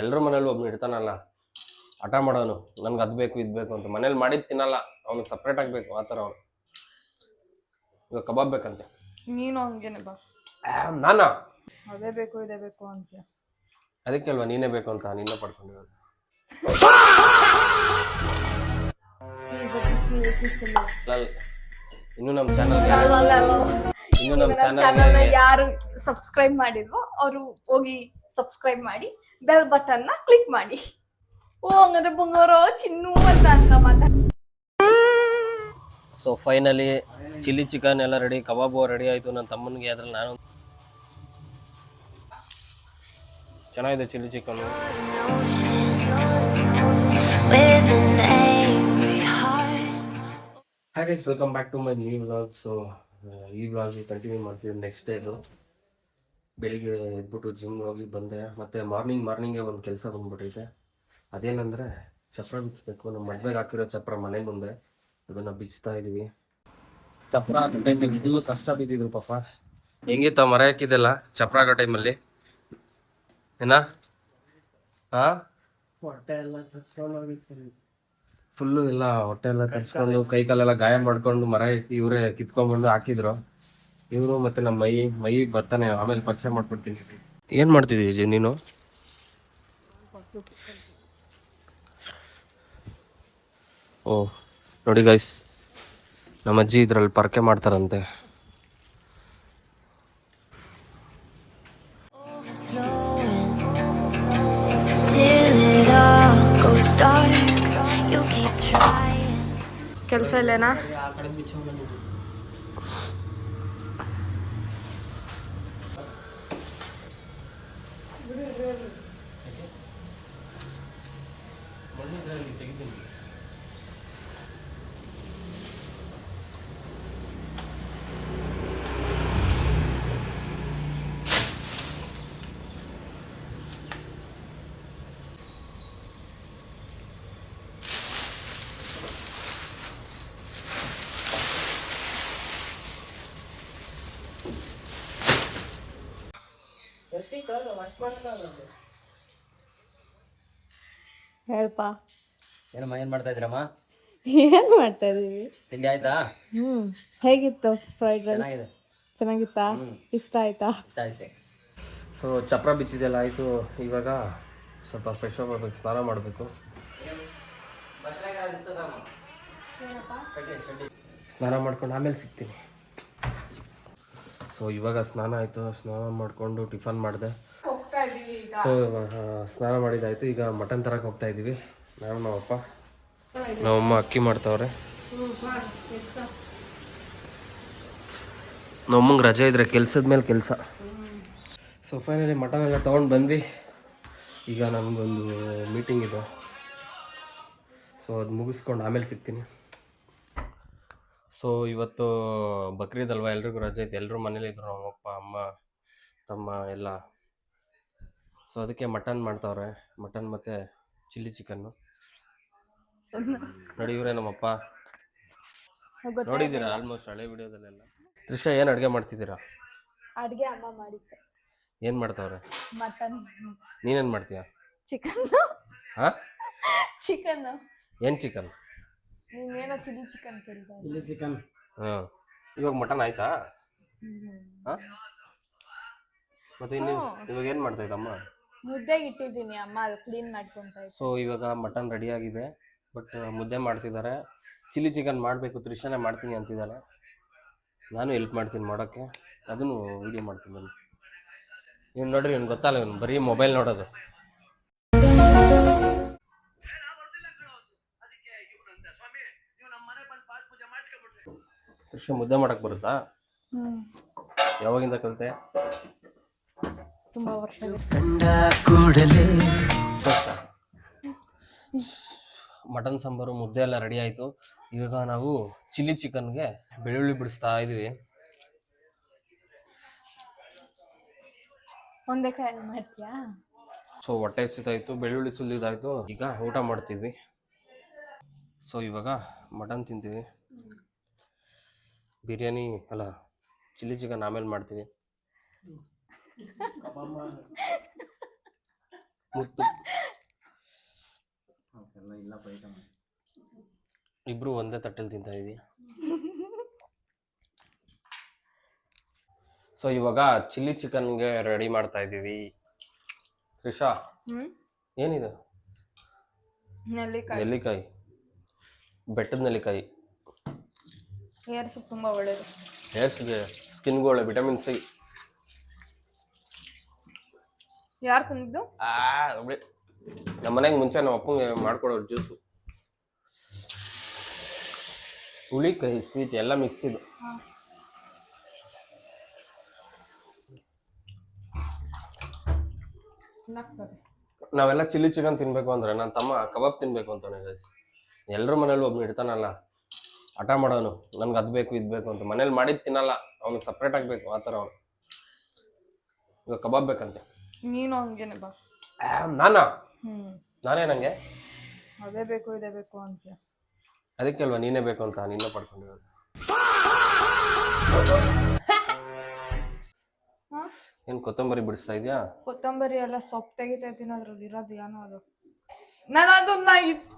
ಎಲ್ಲರ ಮನೇಲಿ ಒಬ್ನು ಇರ್ತಾನಲ್ಲ, ಹಠ ಮಾಡೋನು, ನನ್ಗೆ ಅದು ಬೇಕು ಇದು ಬೇಕು ಅಂತ. ಮನೇಲಿ ಮಾಡಿದ್ದು ತಿನ್ನಲ್ಲ, ಅವ್ನಿಗೆ ಸಪ್ರೇಟ್ ಆಗಬೇಕು ಆ ಥರ ಅವನು. ಇವಾಗ ಕಬಾಬ್ ಬೇಕಂತೆ. ನೀನು ಹಂಗೇನೆ ಬಾ. ನಾನಾ ಅದೇ ಬೇಕು ಇದೇ ಬೇಕು ಅಂತ. ಅದಕ್ಕೆ ಅಲ್ವಾ ನೀನೇ ಬೇಕು ಅಂತ ನೀನೇ ಪಡ್ಕೊಂಡಿರೋದು. ಇನ್ನು ನಮ್ಮ ಚಾನಲ್ಗೆ ಯಾರು ಸಬ್ಸ್ಕ್ರೈಬ್ ಮಾಡಿಲ್ವೋ ಅವರು ಹೋಗಿ ಸಬ್ಸ್ಕ್ರೈಬ್ ಮಾಡಿ, ಬೆಲ್ ಬಟನ್ ನ ಕ್ಲಿಕ್ ಮಾಡಿ. ಓ ಹಂಗಂದ್ರೆ ಬಂಗಾರ ಚಿನ್ನು ಅಂತ ಮಾತಾಡ. ಸೊ ಫೈನಲಿ ಚಿಲ್ಲಿ ಚಿಕನ್ ಎಲ್ಲ ರೆಡಿ, ಕಬಾಬು ರೆಡಿ ಆಯಿತು. ನನ್ನ ತಮ್ಮನಿಗೆ ಅದ್ರಲ್ಲಿ ನಾನು ಚೆನ್ನಾಗಿದೆ ಚಿಲ್ಲಿ ಚಿಕನ್ನು. ಹಾಗೆ welcome back to my new vlog. So ಈ ವ್ಲಾಗ್ ಕಂಟಿನ್ಯೂ ಮಾಡ್ತೀವಿ. ನೆಕ್ಸ್ಟ್ ಡೇದು ಬೆಳಿಗ್ಗೆ ಎದ್ಬಿಟ್ಟು ಜಿಮ್ಗೆ ಹೋಗಿ ಬಂದೆ. ಮತ್ತು ಮಾರ್ನಿಂಗೇ ಒಂದು ಕೆಲಸ ಬಂದ್ಬಿಟ್ಟೈತೆ. ಅದೇನೆಂದರೆ ಚಪ್ರ ಬಿಚ್ಚಬೇಕು. ನಮ್ಮ ಮದುವೆಗೆ ಹಾಕಿರೋ ಚಪ್ರ ಮನೆ ಮುಂದೆ, ಅದನ್ನು ಬಿಚ್ತಾ ಇದ್ದೀವಿ. ಚಪ್ರ ಹಾಕೋ ಟೈಮಲ್ಲಿ ಫುಲ್ಲು ಕಷ್ಟ ಬಿದ್ದಿದ್ರು ಪಾಪ. ಹೆಂಗಿತ್ತ ಮರ ಹಾಕಿದ್ದೆಲ್ಲ ಚಪ್ರ ಹಾಕೋ ಟೈಮಲ್ಲಿ ಏನ? ಹಾಂ, ಹೊಟ್ಟೆ ಎಲ್ಲ ಫುಲ್ಲು ಇಲ್ಲ, ಹೊಟ್ಟೆ ಎಲ್ಲ ತರ್ಸ್ಕೊಂಡು ಕೈ ಕಾಲೆಲ್ಲ ಗಾಯ ಮಾಡ್ಕೊಂಡು ಮರ ಇವರೇ ಕಿತ್ಕೊಂಡ್ಬಂದು ಹಾಕಿದ್ರು ಇವರು. ಮತ್ತು ನಮ್ಮ ಮೈ ಬರ್ತಾನೆ, ಆಮೇಲೆ ಪರಿಚಯ ಮಾಡ್ಕೊಡ್ತೀನಿ. ಏನು ಮಾಡ್ತಿದ್ದೀವಿ ನೀನು? ಓ ನೋಡಿ ಗೈಸ್, ನಮ್ಮ ಅಜ್ಜಿ ಇದ್ರಲ್ಲಿ ಪರಕೆ ಮಾಡ್ತಾರಂತೆ. ಕೆಲಸ ಇಲ್ಲೇನಾ? ಹೇಳ್ಪಾ. ಏನಮ್ಮ, ಏನು ಮಾಡ್ತಾ ಇದ್ದೀರಮ್ಮ? ಏನ್ ಮಾಡ್ತಾ ಇದೀವಿ? ತಿಂಡಿ ಆಯ್ತಾ? ಹೇಗಿತ್ತು ಫ್ರೈಡ್ ರೈಸ್? ಚೆನ್ನಾಗಿದೆ. ಚೆನ್ನಾಗಿತ್ತಾ? ಇಷ್ಟ ಆಯ್ತಾ? ಇಷ್ಟ ಆಯ್ತು. ಸೊ ಚಪ್ರ ಬಿಚ್ಚಿದೆಲ್ಲ ಆಯಿತು. ಇವಾಗ ಸ್ವಲ್ಪ ಫ್ರೆಶ್ ಆಗಬೇಕು, ಸ್ನಾನ ಮಾಡಬೇಕು. ಸ್ನಾನ ಮಾಡ್ಕೊಂಡು ಆಮೇಲೆ ಸಿಗ್ತೀನಿ. ಸೊ ಇವಾಗ ಸ್ನಾನ ಆಯಿತು. ಸ್ನಾನ ಮಾಡಿಕೊಂಡು ಟಿಫನ್ ಮಾಡಿದೆ. ಸೊ ಸ್ನಾನ ಮಾಡಿದ್ದಾಯಿತು. ಈಗ ಮಟನ್ ತರಕ್ಕೆ ಹೋಗ್ತಾ ಇದ್ದೀವಿ ನಾನು, ನಮ್ಮಪ್ಪ. ನಮ್ಮಮ್ಮ ಅಕ್ಕಿ ಮಾಡ್ತಾವ್ರೆ. ನಮ್ಮಂಗೆ ರಜೆ ಇದ್ರೆ ಕೆಲ್ಸದ ಮೇಲೆ ಕೆಲಸ. ಸೊ ಫೈನಲಿ ಮಟನ್ ಎಲ್ಲ ತೊಗೊಂಡು ಬಂದ್ವಿ. ಈಗ ನಮಗೊಂದು ಮೀಟಿಂಗ್ ಇದೆ. ಸೊ ಅದು ಮುಗಿಸ್ಕೊಂಡು ಆಮೇಲೆ ಸಿಗ್ತೀನಿ. ಸೊ ಇವತ್ತು ಬಕ್ರೀದ್ ಅಲ್ವಾ, ಎಲ್ರಿಗೂ ರಜೆ ಐತೆ. ಎಲ್ಲರೂ ಮನೇಲಿದ್ರು, ನಮ್ಮಪ್ಪ, ಅಮ್ಮ, ತಮ್ಮ ಎಲ್ಲ. ಸೊ ಅದಕ್ಕೆ ಮಟನ್ ಮಾಡ್ತಾವ್ರೆ. ಮಟನ್ ಮತ್ತು ಚಿಲ್ಲಿ ಚಿಕನ್ನು. ನೋಡಿ ಇವರೇ ನಮ್ಮಪ್ಪ. ನೋಡಿದ್ದೀರಾ ಆಲ್ಮೋಸ್ಟ್ ಹಳೆ ವಿಡಿಯೋದಲ್ಲೆಲ್ಲ. ತ್ರಿಷಾ, ಏನು ಅಡುಗೆ ಮಾಡ್ತಿದ್ದೀರಾ? ಅಡ್ಗೆ ಅಮ್ಮ ಮಾಡಿದ್ದೆ. ಏನು ಮಾಡ್ತಾವ್ರೆ? ಮಟನ್. ನೀನೇನು ಮಾಡ್ತೀಯಾ? ಚಿಕನ್. ಹಾಂ, ಚಿಕನ್. ಏನು ಚಿಕನ್? ನೀನೇನೋ ಚಿಲ್ಲಿ ಚಿಕನ್ ಕೇಳಿದೆ. Chilli chicken. ಹಾಂ, ಇವಾಗ ಮಟನ್ ಆಯ್ತಾ? ಹಾಂ, ಮತ್ತೆ ಇವಾಗ ಏನು ಮಾಡ್ತಾ ಇದ್ದಮ್ಮ? ಮುದ್ದೆಗೆ ಇಟ್ಟಿದ್ದೀನಿ, ಅಮ್ಮ ಅದು ಕ್ಲೀನ್ ಮಾಡ್ಕೊಂತ ಇದ್ದೆ. ಸೊ ಇವಾಗ ಮಟನ್ ರೆಡಿ ಆಗಿದೆ, ಬಟ್ ಮುದ್ದೆ ಮಾಡ್ತಿದ್ದಾರೆ. ಚಿಲ್ಲಿ ಚಿಕನ್ ಮಾಡಬೇಕು, ತ್ರಿಷಾನೇ ಮಾಡ್ತೀನಿ ಅಂತಿದ್ದಾಳೆ. ನಾನು ಹೆಲ್ಪ್ ಮಾಡ್ತೀನಿ ಮಾಡೋಕ್ಕೆ, ಅದನ್ನು ವೀಡಿಯೋ ಮಾಡ್ತೀನಿ ನಾನು. ಇವ್ನು ನೋಡ್ರಿ, ಇವ್ನು ಗೊತ್ತಲ್ಲ, ಇವ್ನು ಬರೀ ಮೊಬೈಲ್ ನೋಡೋದು. ತ್ರಿಷಾ, ಮುದ್ದೆ ಮಾಡಕ್ಕೆ ಬರುತ್ತಾ? ಯಾವಾಗಿಂದ ಕಲಿತೆ? ತುಂಬಾ ವರ್ಷ. ಮಟನ್ ಸಾಂಬಾರು, ಮುದ್ದೆ ಎಲ್ಲ ರೆಡಿ ಆಯಿತು. ಇವಾಗ ನಾವು ಚಿಲ್ಲಿ ಚಿಕನ್ಗೆ ಬೆಳ್ಳುಳ್ಳಿ ಬಿಡಿಸ್ತಾ ಇದ್ದೀವಿ. ಒಂದೇ ಕೈ ಮಾಡ್ತೀಯಾ? ಸೊ ಹೊಟ್ಟೆ ಹಸಿತಾಯಿತು, ಬೆಳ್ಳುಳ್ಳಿ ಸುಲಿದಾಯಿತು. ಈಗ ಊಟ ಮಾಡ್ತಿದ್ವಿ. ಸೊ ಇವಾಗ ಮಟನ್ ತಿಂತೀವಿ. ಬಿರಿಯಾನಿ ಅಲ್ಲ, ಚಿಲ್ಲಿ ಚಿಕನ್ ಆಮೇಲೆ ಮಾಡ್ತೀವಿ. ಮುತ್ತು ಇಬ್ರು ಒಂದೇ ತಟ್ಟೆಲಿ ತಿಂತಾ ಇದೀವಿ. ಸೊ ಇವಾಗ ಚಿಲ್ಲಿ ಚಿಕನ್ಗೆ ರೆಡಿ ಮಾಡ್ತಾ ಇದ್ದೀವಿ. ತ್ರಿಷಾ ಏನಿದು? ನೆಲ್ಲಿಕಾಯಿ, ಬೆಟ್ಟದ ನೆಲ್ಲಿಕಾಯಿ. ಹೇರ್ಸ್ ತುಂಬಾ ಒಳ್ಳೇದು. ಹೇರ್ಸ್ಗೆ, ಸ್ಕಿನ್ಗೆ ವಿಟಮಿನ್ ಸಿ. ಯಾರು ತಂದಿದ್ದು? ನಮ್ಮ ಮನೆಗೆ ಮುಂಚೆ ನಮ್ಮ ಅಪ್ಪಂಗೆ ಮಾಡ್ಕೊಡೋರು ಜ್ಯೂಸು. ಹುಳಿಕಾಯಿ, ಸ್ವೀಟ್ ಎಲ್ಲ ಮಿಕ್ಸ್ ಇದು. ನಾವೆಲ್ಲ ಚಿಲ್ಲಿ ಚಿಕನ್ ತಿನ್ಬೇಕು ಅಂದ್ರೆ ನನ್ನ ತಮ್ಮ ಕಬಾಬ್ ತಿನ್ಬೇಕು ಅಂತಾನೆ ಗೈಸ್. ಎಲ್ಲರ ಮನೇಲಿ ಒಬ್ನು ಇಡ್ತಾನಲ್ಲ ಹಠ ಮಾಡೋನು, ನನ್ಗೆ ಅದು ಬೇಕು ಇದು ಬೇಕು ಅಂತ. ಮನೇಲಿ ಮಾಡಿದ್ದು ತಿನ್ನಲ್ಲ, ಅವ್ನಿಗೆ ಸಪ್ರೇಟ್ ಆಗಬೇಕು ಆ ಥರ ಅವನು. ಇವಾಗ ಕಬಾಬ್ ಬೇಕಂತೆ. ನೀನು ಹಂಗೇನೆ ಬಾ. ನಾನೇ ನಂಗೆ ಅದೇ ಬೇಕು ಇದೇ ಬೇಕು ಅಂತ. ಅದಕ್ಕೆ ಅಲ್ವಾ ನೀನೇ ಬೇಕು ಅಂತ ನಿನ್ನೆ ಪಡ್ಕೊಂಡಿರೋದು. ಏನ್ ಕೊತ್ತಂಬರಿ ಬಿಡಿಸ್ತಾ ಇದೆಯಾ? ಕೊತ್ತಂಬರಿ ಎಲ್ಲ ಸೊಪ್ಪು ತೆಗಿತಾ ಇದ್ದೀನಿ, ಅದ್ರಲ್ಲಿ ಇರೋದು ಏನೋ ಅದು. ನಾನು ಅದನ್ನ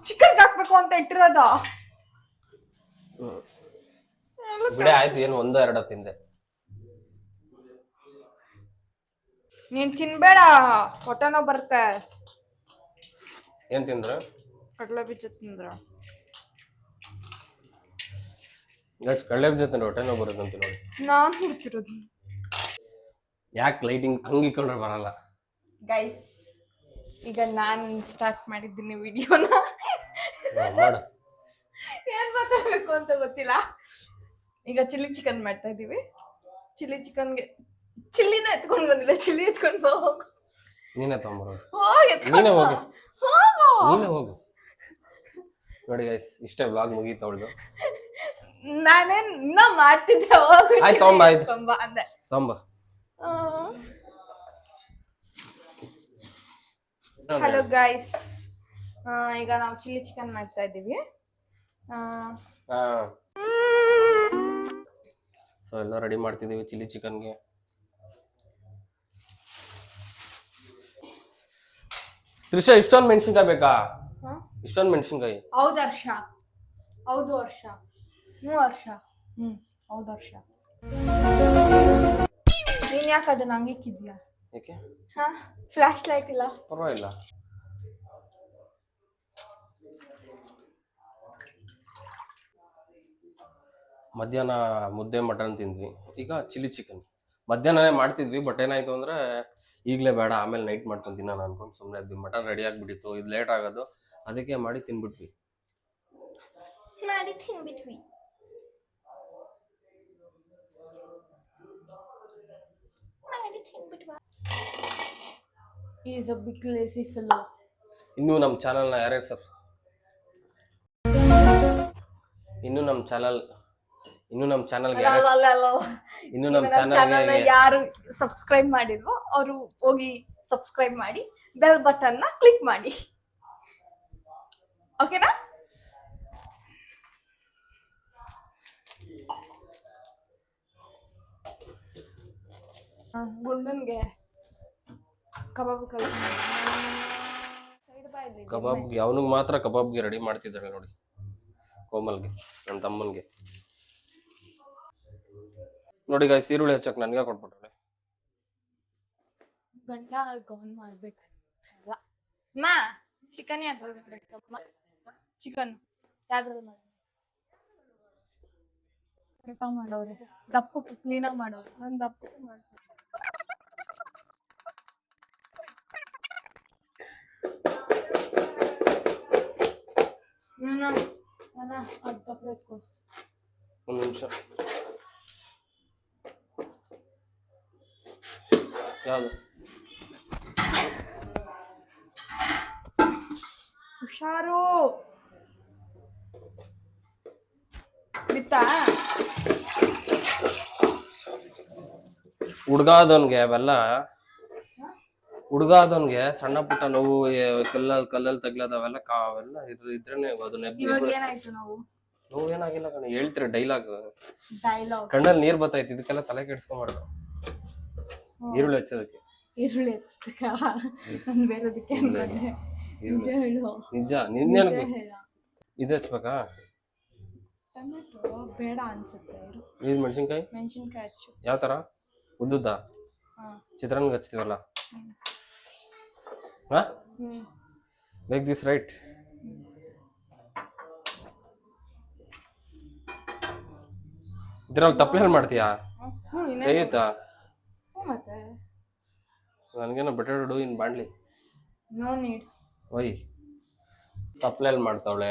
ಚಿಕನ್ ಹಾಕ್ಬೇಕು ಅಂತ ಇಟ್ಟಿರೋದ. ಬಿಡೆ ಆಯ್ತು, ಏನು ಒಂದೋ ಎರಡೋ ತಿಂದೆ. ನೀನ್ ತಿನ್ಬೇಡ, ಹೊಟ್ಟೆನೋ ಬರುತ್ತೆ. ಏನ್ ತಿಂದ್ರ? ಕಡಲೆ ಬೀಜ ತಿಂದ್ರ. ಗೈಸ್ ಕಡಲೆ ಬೀಜ ತಿಂದ್ರೆ ಹೊಟ್ಟೆನೋ ಬರುತ್ತಂತ ನೋಡಿ. ನಾನು ಹುಡ್ತಿರೋದು. ಯಾಕೆ ಲೈಟಿಂಗ್ ಹಂಗಿಕೊಂಡ್ರೆ ಬರಲ್ಲ ಗೈಸ್. ಈಗ ನಾನು ಸ್ಟಾರ್ಟ್ ಮಾಡಿದ್ದೀನಿ ವಿಡಿಯೋನ. ಮಾಡು. ಏನ್ ಮಾತಾಡ್ಬೇಕು ಅಂತ ಗೊತ್ತಿಲ್ಲ. ಈಗ ಚಿಲ್ಲಿ ಚಿಕನ್ ಮಾಡ್ತಾ ಇದೀವಿ. ಚಿಲ್ಲಿ ಚಿಕನ್ಗೆ ಚಿಲ್ಲಿನ ಎತ್ಕೊಂಡ್ ಬಂದಿಲ್ಲ, ಚಿಲ್ಲಿ ಎತ್ಕೊಂಡು ಹೋಗು. ನೀನೇ ತಗೊಂಬರೋದು. ನೀನೇ ಹೋಗು, ನೀನೇ ಹೋಗು. ನೋಡಿ ಗೈಸ್, ಇಷ್ಟೇ ವ್ಲಾಗ್ ಮುಗೀತು ಅವಳ್ದು. ನಾನೇನ್ ಇನ್ನ ಮಾಡ್ತಿದ್ದೆ. ಆಯ್ತು ತಗೊಂಬ, ಆಯ್ತು ಅಂದೆ. ತಗೊಂಬ. ಹಲೋ ಗೈಸ್, ಈಗ ನಾವು ಚಿಲ್ಲಿ ಚಿಕನ್ ಮಾಡ್ತಾ ಇದ್ದೀವಿ. ಸೊ ಎಲ್ಲ ರೆಡಿ ಮಾಡ್ತಿದ್ದೀವಿ ಚಿಲ್ಲಿ ಚಿಕನ್ಗೆ. ತ್ರಿಷಾ ಇಷ್ಟೊಂದು ಮೆಣಸಿನ್ಕಾಯಿ ಬೇಕಾ? ಇಷ್ಟೊಂದು ಮೆಣಸಿನ್ಕಾಯಿ? ಹೌದು ಹರ್ಷ, ಹೌದು ಹರ್ಷ, ಹರ್ಷ, ಹೌದು ಹರ್ಷ. ನೀನ್ ಯಾಕೆ ಅದನ್ನ ಹಂಗಿಕ್ಕಿದ್ಯಾ? ಏಕೆ? ಫ್ಲಾಶ್ ಲೈಟ್ ಇಲ್ಲ? ಪರವಾಗಿಲ್ಲ. ಮಧ್ಯಾಹ್ನ ಮುದ್ದೆ ಮಟನ್ ತಿಂದ್ವಿ, ಈಗ ಚಿಲ್ಲಿ ಚಿಕನ್. ಮಧ್ಯಾಹ್ನನೇ ಮಾಡ್ತಿದ್ವಿ, ಬಟ್ ಏನಾಯ್ತು ಅಂದ್ರೆ ಈಗಲೇ ಬೇಡ ಆಮೇಲೆ ನೈಟ್ ಮಾಡ್ಕೊಂತೀನಿ ನಾನು ಅನ್ಕೊಂಡು ಸುಮ್ಮನೆ ಇದ್ವಿ. ಮಟನ್ ರೆಡಿ ಆಗಿಬಿಟ್ಟಿತ್ತು, ಇದು ಲೇಟ್ ಆಗೋದು, ಅದಕ್ಕೆ ಮಾಡಿ ತಿನ್ಬಿಟ್ವಿ. He is a big lazy fellow. ಇನ್ನೂ ನಮ್ಮ ಚಾನಲ್ನ ಯಾರ್ಯಾರು ಯಾರು ಸಬ್ಸ್ಕ್ರೈಬ್ ಮಾಡಿಲ್ವೋ ಅವರು ಹೋಗಿ ಸಬ್ಸ್ಕ್ರೈಬ್ ಮಾಡಿ, ಬೆಲ್ ಬಟನ್ ನ ಕ್ಲಿಕ್ ಮಾಡಿ. ಓಕೆನಾ? ಗುಂಡನ್ಗೆ ಕಬಾಬ್ಗೆ ಅವನಿಗೆ ಮಾತ್ರ ಕಬಾಬ್ಗೆ ರೆಡಿ ಮಾಡ್ತಿದ್ದಾರೆ ನೋಡಿ, ಕೋಮಲ್ಗೆ, ನನ್ನ ತಮ್ಮನ್ಗೆ. ನೋಡಿ ಗಾಯ್ಸ್, ಈರುಳ್ಳಿ ಹಚ್ಚಕ್ ನನ್ಗೆ ಕೊಟ್ಬಿಟ್ರೆ ಗಂಟ ಗೌನ್ ಮಾಡ್ಬೇಕಲ್ಲ. ಮಾ ಚಿಕನ್ ಯಾವ್ದ್ರಲ್ಲಿ ಚಿಕನ್ ಯಾವ್ದ್ರಲ್ಲಿ ಮಾಡೋರು? ದಪ್ಪು ಕ್ಲೀನಾಗಿ ಮಾಡೋರು. ನಾನು ದಪ್ಪು ಮಾಡ್ತೀನಿ. ಒಂದು ನಿಮಿಷ. ಯಾವುದು? ಹುಷಾರು ಬಿತ್ತಾ? ಹುಡ್ಗಾದವನ್ಗೆ ಅವೆಲ್ಲ, ಹುಡ್ಗಾದವನ್ಗೆ ಸಣ್ಣ ಪುಟ್ಟ ನೋವು, ಕಲ್ಲಲ್ಲಿ ತಗ್ಲದವೆಲ್ಲ ಅವೆಲ್ಲ ಇದ್ರೇನೆ ಅದು ಏನಾಯ್ತು ನೋವು ಏನಾಗಿಲ್ಲ ಕಣ. ಹೇಳ್ತೀರ ಡೈಲಾಗ್, ಕಣ್ಣಲ್ಲಿ ನೀರ್ ಬತ್ತೈತಿ, ಇದಕ್ಕೆಲ್ಲ ತಲೆ ಕೆಡ್ಸ್ಕೊಂಬಾರ್ದು. ಈರುಳ್ಳಿ ಹಚ್ಚೋದಕ್ಕೆ ಈರುಳ್ಳಿ ಹಚ್ಬೇಕಾ? ನಾನು ಬೇರೆದಕ್ಕೆ ಅನ್ಕೊಂಡೆ. ನಿಜ ಹೇಳು. ನಿಜ ನಿಜ ನಿನ್ನೆ ಹೇಳ. ಇದು ಹಚ್ಬೇಕಾ? ಟೊಮೆಟೊ ಬೇಡ ಅನ್ಸುತ್ತೆ. ಇದು ಮೆಣಸಿನ್ಕಾಯಿ ಮೆಣಸಿನ್ಕಾಯಿ ಹಚ್ಚು. ಯಾವ ಥರ ಉದ್ದುದ್ದ ಹಾಂ. ಚಿತ್ರಾನ್ನ ಹಚ್ತೀವಲ್ಲ ಹಾಂ ಮೇಕ್ ದಿಸ್ ರೈಟ್. ಇದ್ರಲ್ಲಿ ತಪ್ಪಲೆ ಮಾಡ್ತೀಯಾ? ಹೇಗಿತ್ತಾ? ಮತ್ತೆ ನನಗೇನೋ ಬೆಟರ್ ಡು ಇನ್ ಬಾಂಡ್ಲಿ. No need. ಒಯ್ ತಪ್ಪಲೆಲ್ಲಿ ಮಾಡ್ತಾವಳೆ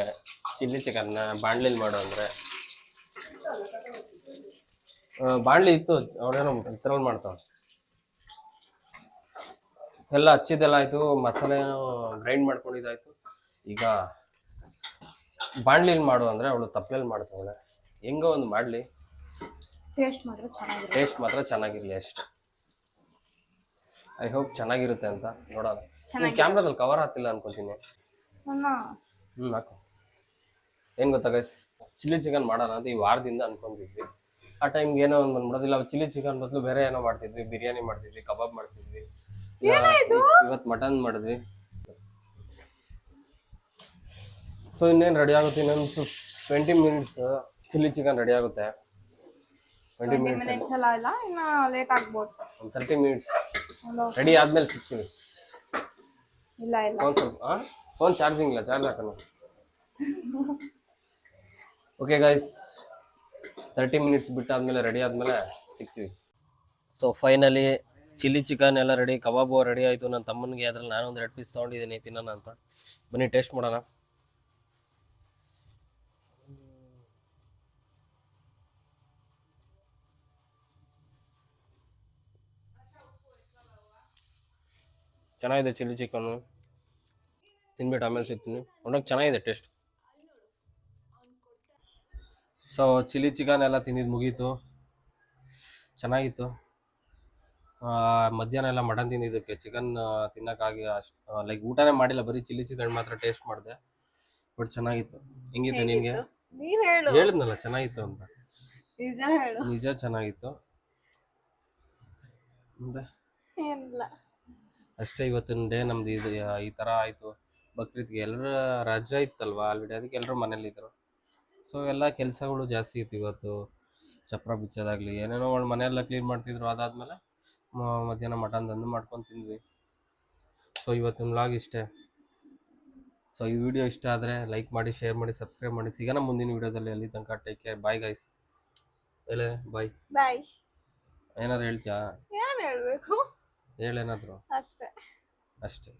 ಚಿಲ್ಲಿ ಚಿಕನ್ನ ಬಾಂಡ್ಲಿಲಿ ಮಾಡು ಅಂದರೆ. ಬಾಂಡ್ಲಿ ಇತ್ತು ಅವಳೇನೋ ಇದ್ರಲ್ಲಿ ಮಾಡ್ತಾವಳೆ. ಎಲ್ಲ ಹಚ್ಚಿದ್ದೆಲ್ಲ ಆಯಿತು, ಮಸಾಲೆ ಗ್ರೈಂಡ್ ಮಾಡ್ಕೊಂಡಿದ್ದಾಯ್ತು. ಈಗ ಬಾಂಡ್ಲಿಲಿ ಮಾಡು ಅಂದರೆ ಅವಳು ತಪ್ಪಲೆಲ್ಲಿ ಮಾಡ್ತಾವಳೆ. ಹೆಂಗೋ ಒಂದು ಮಾಡಲಿ, ಟೇಸ್ಟ್ ಮಾತ್ರ ಚೆನ್ನಾಗಿರುತ್ತೆ. ಟೇಸ್ಟ್ ಮಾತ್ರ ಚೆನ್ನಾಗಿರಲಿ ಅಷ್ಟು. ಐ ಹೋಪ್ ಚೆನ್ನಾಗಿರುತ್ತೆ ಅಂತ ನೋಡೋಣ. ಕ್ಯಾಮ್ರಾದಲ್ಲಿ ಕವರ್ ಆಗ್ತಿಲ್ಲ ಅನ್ಕೊತೀನಿ. ಹಾಕು. ಏನು ಗೊತ್ತಾ ಗೈಸ್, ಚಿಲ್ಲಿ ಚಿಕನ್ ಮಾಡೋಣ ಅಂತ ಈ ವಾರದಿಂದ ಅನ್ಕೊಂಡಿದ್ವಿ. ಆ ಟೈಮ್ಗೆ ಏನೋ ಒಂದು ಬಂದ್ಬಿಡೋದಿಲ್ಲ. ಚಿಲ್ಲಿ ಚಿಕನ್ ಬದಲು ಬೇರೆ ಏನೋ ಮಾಡ್ತಿದ್ವಿ, ಬಿರಿಯಾನಿ ಮಾಡ್ತಿದ್ವಿ, ಕಬಾಬ್ ಮಾಡ್ತಿದ್ವಿ. ಇವತ್ತು ಮಟನ್ ಮಾಡಿದ್ವಿ. ಸೊ ಇನ್ನೇನು ರೆಡಿ ಆಗುತ್ತೆ, ಇನ್ನೊಂದು 20 ಮಿನಿಟ್ಸ್ ಚಿಲ್ಲಿ ಚಿಕನ್ ರೆಡಿ ಆಗುತ್ತೆ. 20 ಮಿನಿಟ್ಸ್ ಅಲ್ಲ ಇಲ್ಲ, ಇನ್ನು ಲೇಟ್ ಆಗ್ಬೋದು. ಒಂದು 30 ಮಿನಿಟ್ಸ್ ರೆಡಿ ಆದ್ಮೇಲೆ ಸಿಗ್ತೀವಿ. ಇಲ್ಲ ಇಲ್ಲ, ಫೋನ್ ಸ್ವಲ್ಪ ಫೋನ್ ಚಾರ್ಜಿಂಗ್ ಇಲ್ಲ, ಚಾರ್ಜ್ ಹಾಕೋಣ. ಓಕೆ ಗೈಸ್, 30 ಮಿನಿಟ್ಸ್ ಬಿಟ್ಟಾದ್ಮೇಲೆ ರೆಡಿ ಆದಮೇಲೆ ಸಿಗ್ತೀವಿ. ಸೊ ಫೈನಲಿ ಚಿಲ್ಲಿ ಚಿಕನ್ ಎಲ್ಲ ರೆಡಿ, ಕಬಾಬು ರೆಡಿ ಆಯಿತು. ನನ್ನ ತಮ್ಮನಿಗೆ ಅದ್ರಲ್ಲಿ ನಾನು ಒಂದು 2 ಪೀಸ್ ತೊಗೊಂಡಿದ್ದೀನಿ ತಿನ್ನೋಣ ಅಂತ. ಬನ್ನಿ ಟೇಸ್ಟ್ ಮಾಡೋಣ. ಚೆನ್ನಾಗಿದೆ ಚಿಲ್ಲಿ ಚಿಕನ್ನು, ತಿನ್ಬಿಟ್ಟು ಆಮೇಲೆ ಸಿಗ್ತೀನಿ. ಒಳಗೆ ಚೆನ್ನಾಗಿದೆ ಟೇಸ್ಟ್. ಸೊ ಚಿಲ್ಲಿ ಚಿಕನ್ ಎಲ್ಲ ತಿಂದಿದ್ದು ಮುಗೀತು, ಚೆನ್ನಾಗಿತ್ತು. ಮಧ್ಯಾಹ್ನ ಎಲ್ಲ ಮಟನ್ ತಿಂದಿದ್ದಕ್ಕೆ ಚಿಕನ್ ತಿನ್ನೋಕ್ಕಾಗಿ ಅಷ್ಟು ಲೈಕ್ ಊಟನೇ ಮಾಡಿಲ್ಲ, ಬರೀ ಚಿಲ್ಲಿ ಚಿಕನ್ ಮಾತ್ರ ಟೇಸ್ಟ್ ಮಾಡಿದೆ. ಬಟ್ ಚೆನ್ನಾಗಿತ್ತು. ಹೆಂಗಿತ್ತು ನಿನಗೆ? ನೀನ್ ಹೇಳು. ಹೇಳಿದ್ನಲ್ಲ ಚೆನ್ನಾಗಿತ್ತು ಅಂತ. ನಿಜ ಹೇಳು. ನಿಜ ಚೆನ್ನಾಗಿತ್ತು. ಮತ್ತೆ ಏನಿಲ್ಲ ಅಷ್ಟೇ, ಇವತ್ತಿನ ಡೇ ನಮ್ದು ಇದು ಈ ಥರ ಆಯಿತು. ಬಕ್ರೀದ್ಗೆ ಎಲ್ಲರ ರಜೆ ಇತ್ತಲ್ವಾ ಆಲ್ರೆಡಿ, ಅದಕ್ಕೆ ಎಲ್ಲರೂ ಮನೇಲಿದ್ದರು. ಸೊ ಎಲ್ಲ ಕೆಲಸಗಳು ಜಾಸ್ತಿ ಇತ್ತು ಇವತ್ತು. ಚಪ್ರ ಬಿಚ್ಚೋದಾಗಲಿ ಏನೇನೋ ಮನೆಯೆಲ್ಲ ಕ್ಲೀನ್ ಮಾಡ್ತಿದ್ರು. ಅದಾದಮೇಲೆ ಮಧ್ಯಾಹ್ನ ಮಟನ್ ತಂದು ಮಾಡ್ಕೊಂಡು ತಿಂದ್ವಿ. ಸೊ ಇವತ್ತಿನ ವ್ಲಾಗ್ ಇಷ್ಟೇ. ಸೊ ಈ ವಿಡಿಯೋ ಇಷ್ಟ ಆದರೆ ಲೈಕ್ ಮಾಡಿ, ಶೇರ್ ಮಾಡಿ, ಸಬ್ಸ್ಕ್ರೈಬ್ ಮಾಡಿ. ಸಿಗೋಣ ಮುಂದಿನ ವಿಡಿಯೋದಲ್ಲಿ. ಅಲ್ಲಿ ತನಕ ಟೇಕ್ ಕೇರ್, ಬಾಯ್ ಗೈಸ್. ಹೇಳೆ ಬಾಯ್. ಬಾಯ್. ಏನಾದ್ರು ಹೇಳ್ತೀಯಾ? ಏನ್ ಹೇಳ್ಬೇಕು? ಹೇಳೇನಾದ್ರು ಅಷ್ಟೇ. ಅಷ್ಟೇ.